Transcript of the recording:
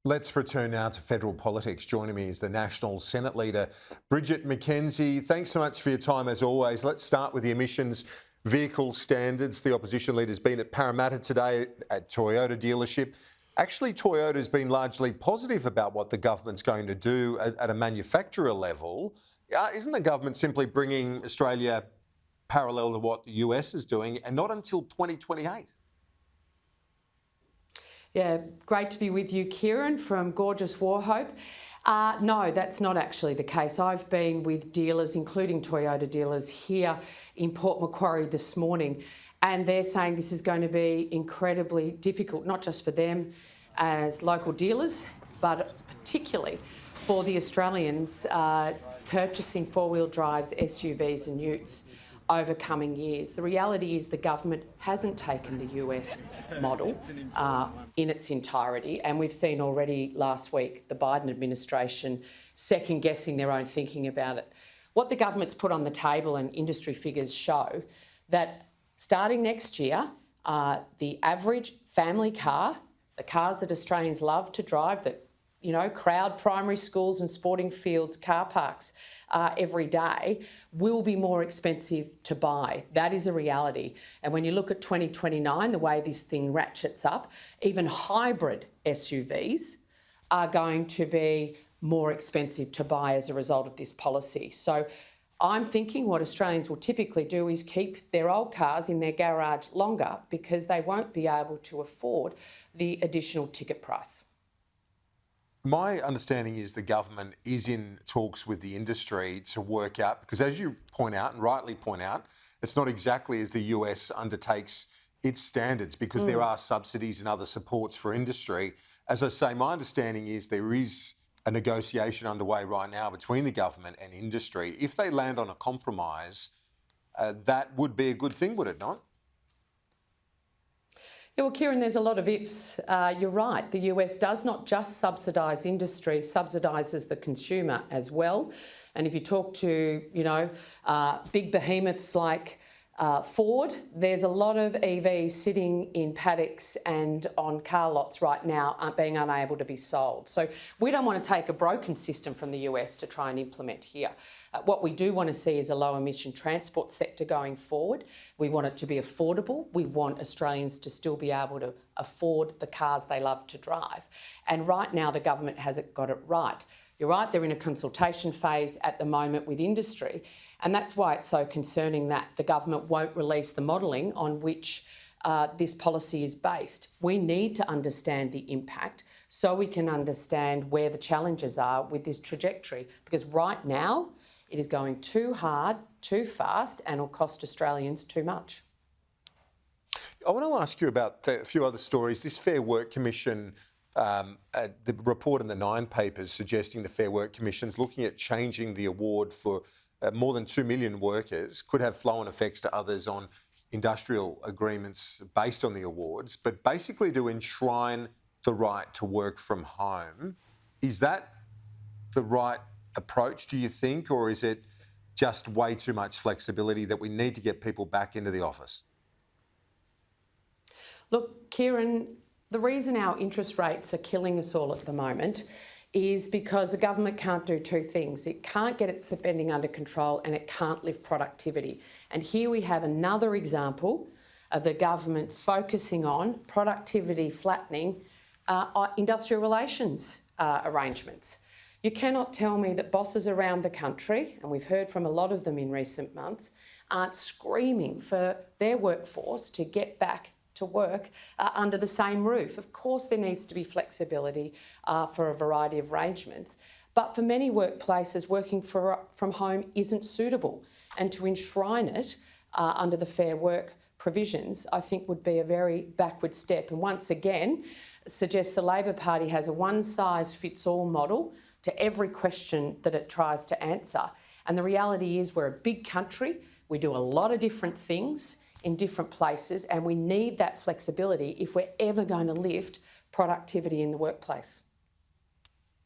Let's return now to federal politics. Joining me is the National Senate Leader Bridget McKenzie. Thanks so much for your time as always. Let's start with the emissions vehicle standards. The opposition leader's been at Parramatta today at Toyota dealership. Actually, Toyota's been largely positive about what the government's going to do at a manufacturer level. Isn't the government simply bringing Australia parallel to what the US is doing, and not until 2028? Yeah, great to be with you, Kieran, from gorgeous Wauchope. No, that's not actually the case. I've been with dealers, including Toyota dealers, here in Port Macquarie this morning, and they're saying this is going to be incredibly difficult, not just for them as local dealers, but particularly for the Australians purchasing four-wheel drives, SUVs and utes over coming years. The reality is the government hasn't taken the US model in its entirety, and we've seen already last week the Biden administration second-guessing their own thinking about it. What the government's put on the table, and industry figures show, that starting next year, the average family car, the cars that Australians love to drive, that crowd primary schools and sporting fields, car parks every day, will be more expensive to buy. That is a reality. And when you look at 2029, the way this thing ratchets up, even hybrid SUVs are going to be more expensive to buy as a result of this policy. So I'm thinking what Australians will typically do is keep their old cars in their garage longer because they won't be able to afford the additional ticket price. My understanding is the government is in talks with the industry to work out, because as you point out and rightly point out, it's not exactly as the US undertakes its standards, because there are subsidies and other supports for industry. As I say, my understanding is there is a negotiation underway right now between the government and industry. If they land on a compromise, that would be a good thing, would it not? Yeah, well, Kieran, there's a lot of ifs. You're right. The US does not just subsidise industry, subsidises the consumer as well. And if you talk to, big behemoths like Ford, there's a lot of EVs sitting in paddocks and on car lots right now being unable to be sold. So we don't want to take a broken system from the US to try and implement here. What we do want to see is a low emission transport sector going forward. We want it to be affordable. We want Australians to still be able to afford the cars they love to drive. And right now the government hasn't got it right. You're right, they're in a consultation phase at the moment with industry, and that's why it's so concerning that the government won't release the modelling on which this policy is based. We need to understand the impact so we can understand where the challenges are with this trajectory, because right now it is going too hard, too fast, and will cost Australians too much. I want to ask you about a few other stories. This Fair Work Commission, the report in the 9 papers suggesting the Fair Work Commission's looking at changing the award for more than 2 million workers, could have flow-on effects to others on industrial agreements based on the awards, but basically to enshrine the right to work from home. Is that the right approach, do you think, or is it just way too much flexibility that we need to get people back into the office? Look, Kieran, the reason our interest rates are killing us all at the moment is because the government can't do two things. It can't get its spending under control and it can't lift productivity. And here we have another example of the government focusing on productivity flattening industrial relations arrangements. You cannot tell me that bosses around the country, and we've heard from a lot of them in recent months, aren't screaming for their workforce to get back to work under the same roof. Of course, there needs to be flexibility for a variety of arrangements, but for many workplaces, working from home isn't suitable, and to enshrine it under the Fair Work provisions, I think would be a very backward step, and once again, suggests the Labor Party has a one-size-fits-all model to every question that it tries to answer. And the reality is we're a big country, we do a lot of different things in different places, and we need that flexibility if we're ever going to lift productivity in the workplace.